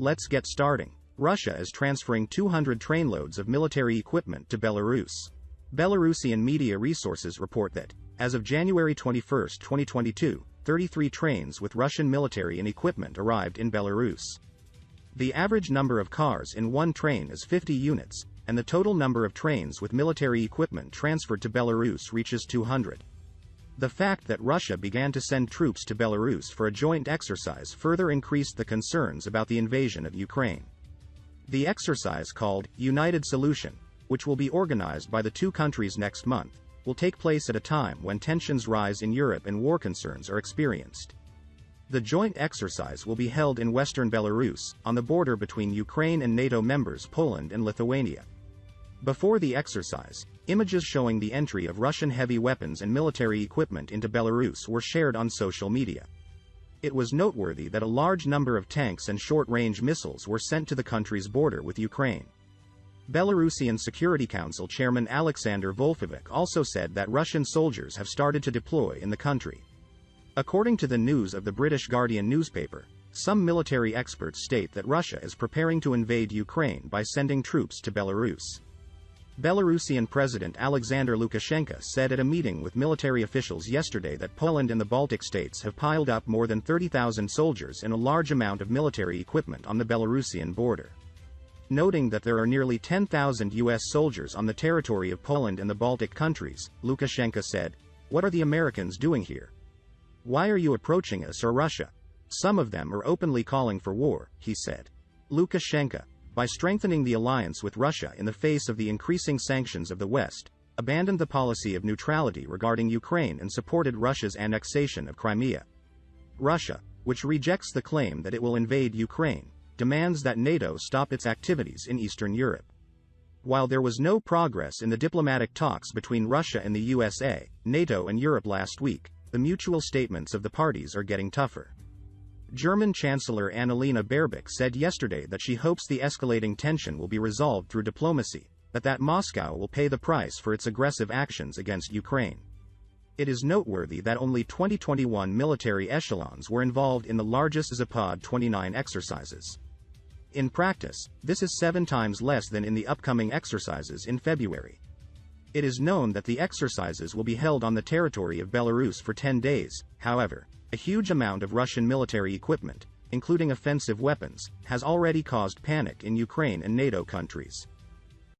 Let's get starting. Russia is transferring 200 trainloads of military equipment to Belarus. Belarusian media resources report that, as of January 21, 2022, 33 trains with Russian military and equipment arrived in Belarus. The average number of cars in one train is 50 units, and the total number of trains with military equipment transferred to Belarus reaches 200. The fact that Russia began to send troops to Belarus for a joint exercise further increased the concerns about the invasion of Ukraine. The exercise, called United Solution, which will be organized by the two countries next month, will take place at a time when tensions rise in Europe and war concerns are experienced. The joint exercise will be held in western Belarus, on the border between Ukraine and NATO members Poland and Lithuania. Before the exercise, images showing the entry of Russian heavy weapons and military equipment into Belarus were shared on social media. It was noteworthy that a large number of tanks and short-range missiles were sent to the country's border with Ukraine. Belarusian Security Council Chairman Alexander Volfovic also said that Russian soldiers have started to deploy in the country. According to the news of the British Guardian newspaper, some military experts state that Russia is preparing to invade Ukraine by sending troops to Belarus. Belarusian President Alexander Lukashenko said at a meeting with military officials yesterday that Poland and the Baltic states have piled up more than 30,000 soldiers and a large amount of military equipment on the Belarusian border. Noting that there are nearly 10,000 U.S. soldiers on the territory of Poland and the Baltic countries, Lukashenko said, "What are the Americans doing here? Why are you approaching us or Russia? Some of them are openly calling for war," he said. Lukashenko, by strengthening the alliance with Russia in the face of the increasing sanctions of the West, abandoned the policy of neutrality regarding Ukraine and supported Russia's annexation of Crimea. Russia, which rejects the claim that it will invade Ukraine, demands that NATO stop its activities in Eastern Europe. While there was no progress in the diplomatic talks between Russia and the USA, NATO and Europe last week, the mutual statements of the parties are getting tougher. German Chancellor Annalena Baerbock said yesterday that she hopes the escalating tension will be resolved through diplomacy, but that Moscow will pay the price for its aggressive actions against Ukraine. It is noteworthy that only 2021 military echelons were involved in the largest Zapad 29 exercises. In practice, this is 7 times less than in the upcoming exercises in February. It is known that the exercises will be held on the territory of Belarus for 10 days, however. A huge amount of Russian military equipment, including offensive weapons, has already caused panic in Ukraine and NATO countries.